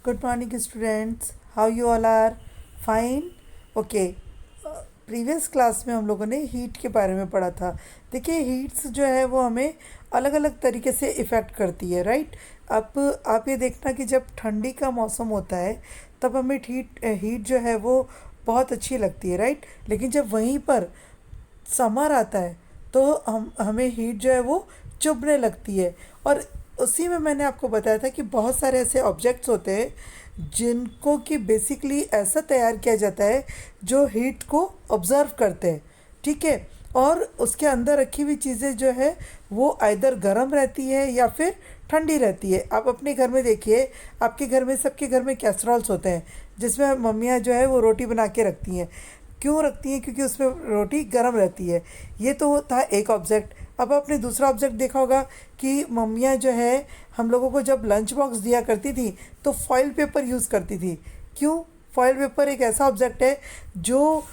Good morning, students. How you all are? Fine? Okay. Previous class में हम लोगों ने हीट के बारे में पढ़ा था। देखिए, हीट्स जो है वो हमें अलग अलग तरीके से इफ़ेक्ट करती है, राइट। अब आप ये देखना कि जब ठंडी का मौसम होता है तब हमें हीट हीट जो है वो बहुत अच्छी लगती है, राइट। लेकिन जब वहीं पर समर आता है तो हमें हीट जो है वो चुभने लगती है। और उसी में मैंने आपको बताया था कि बहुत सारे ऐसे ऑब्जेक्ट्स होते हैं जिनको कि बेसिकली ऐसा तैयार किया जाता है जो हीट को ऑब्ज़र्व करते हैं, ठीक है। और उसके अंदर रखी हुई चीज़ें जो है वो आइदर गर्म रहती है या फिर ठंडी रहती है। आप अपने घर में देखिए, आपके घर में, सबके घर में कैसरोल्स होते हैं जिसमें मम्मियाँ जो है वो रोटी बना के रखती हैं। क्यों रखती हैं? क्योंकि उसमें रोटी गर्म रहती है। ये तो था एक ऑब्जेक्ट। अब आपने दूसरा ऑब्जेक्ट देखा होगा कि मम्मियाँ जो है हम लोगों को जब लंच बॉक्स दिया करती थी तो फॉइल पेपर यूज़ करती थी। क्यों? फॉइल पेपर एक ऐसा ऑब्जेक्ट है जो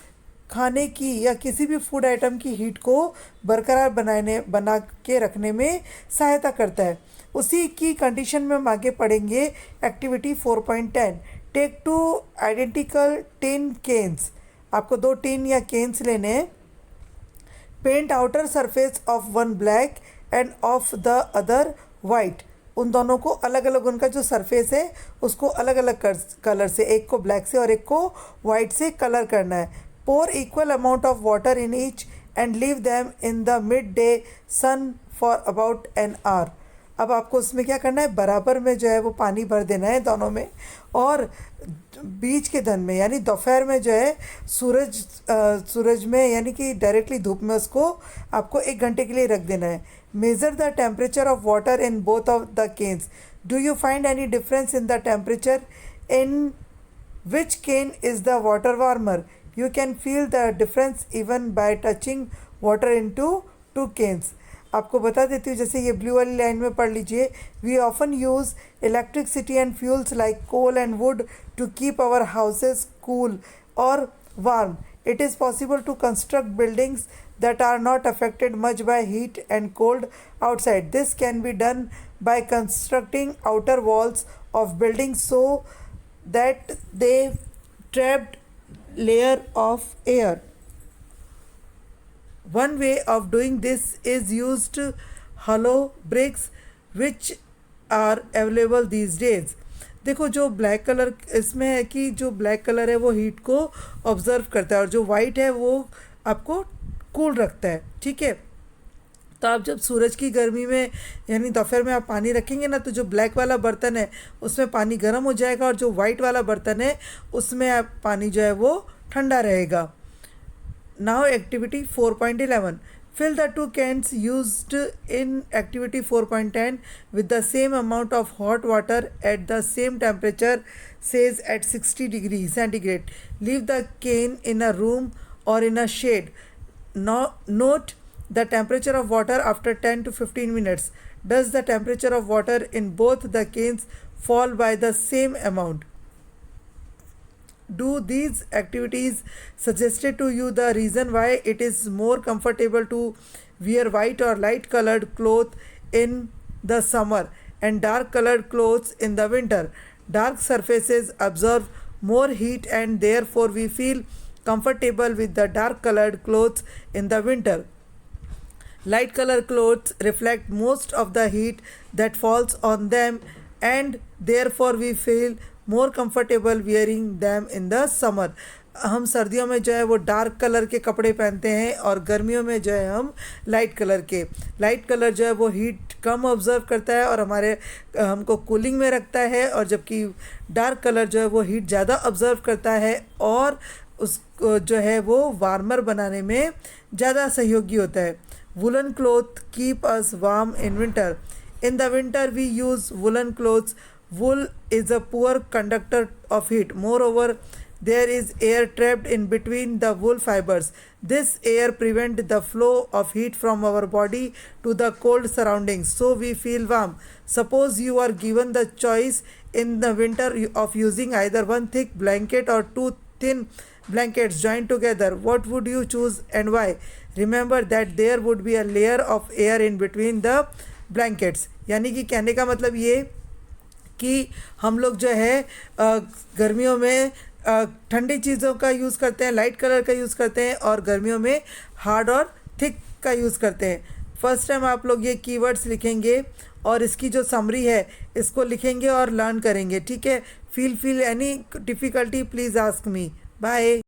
खाने की या किसी भी फूड आइटम की हीट को बरकरार बना के रखने में सहायता करता है। उसी की कंडीशन में हम आगे पढ़ेंगे activity 4.10। Take two identical tin cans. आपको दो टिन या केन्स लेने हैं। Paint outer surface of one black and of the other white. उन दोनों को अलग अलग, उनका जो सरफेस है उसको अलग अलग कलर से, एक को ब्लैक से और एक को वाइट से कलर करना है। Pour equal amount of water in each and leave them in the mid day sun for about an hour. अब आपको उसमें क्या करना है, बराबर में जो है वो पानी भर देना है दोनों में। और बीच के धन में यानी दोपहर में जो है सूरज में यानी कि डायरेक्टली धूप में उसको आपको 1 घंटे के लिए रख देना है। Measure the temperature of water in both of the cans. Do you find any difference in the temperature? In which can is the water warmer? You can feel the difference even by touching water in two cans. आपको बता देती हूँ, जैसे ये blue वाली line में पढ़ लीजिए। We often use electricity and fuels like coal and wood to keep our houses cool और warm. It is possible to construct buildings that are not affected much by heat and cold outside. This can be done by constructing outer walls of buildings so that they trapped layer of air. One way of doing this is used hollow bricks which are available these days. देखो, जो black colour इसमें है कि जो black colour है वो heat को observe करता है और जो वाइट है वो आपको कूल रखता है, ठीक है। तो आप जब सूरज की गर्मी में यानी दोपहर में आप पानी रखेंगे ना, तो जो ब्लैक वाला बर्तन है उसमें पानी गर्म हो जाएगा और जो वाइट वाला बर्तन है उसमें आप पानी जो है वो ठंडा रहेगा। Now activity 4.11. Fill the two cans used in activity 4.10 with the same amount of hot water at the same temperature, says at 60 degrees centigrade. Leave the can in a room or in a shade. Note the temperature of water after 10 to 15 minutes. Does the temperature of water in both the cans fall by the same amount? Do these activities suggested to you the reason why it is more comfortable to wear white or light colored clothes in the summer and dark colored clothes in the winter? Dark surfaces absorb more heat and therefore we feel comfortable with the dark colored clothes in the winter. Light colored clothes reflect most of the heat that falls on them and therefore we feel more comfortable wearing them in the summer. हम सर्दियों में जो है वो dark colour के कपड़े पहनते हैं और गर्मियों में जो है हम लाइट कलर जो है वो हीट कम ऑब्ज़र्व करता है और हमको कूलिंग में रखता है, और जबकि डार्क कलर जो है वो हीट ज़्यादा ऑब्ज़र्व करता है और उसको जो है वो वार्मर बनाने में ज़्यादा सहयोगी होता है. Woollen cloth keep us warm in winter. In the winter we use woollen clothes. Wool is a poor conductor of heat. Moreover, there is air trapped in between the wool fibers. This air prevents the flow of heat from our body to the cold surroundings, so we feel warm. Suppose you are given the choice in the winter of using either one thick blanket or two thin blankets joined together. What would you choose and why? Remember that there would be a layer of air in between the blankets. यानी कि कहने का मतलब ये कि हम लोग जो है गर्मियों में ठंडी चीज़ों का यूज़ करते हैं, लाइट कलर का यूज़ करते हैं, और गर्मियों में हार्ड और थिक का यूज़ करते हैं। फर्स्ट टाइम आप लोग ये कीवर्ड्स लिखेंगे और इसकी जो समरी है इसको लिखेंगे और लर्न करेंगे, ठीक है। Feel any difficulty please ask me. Bye.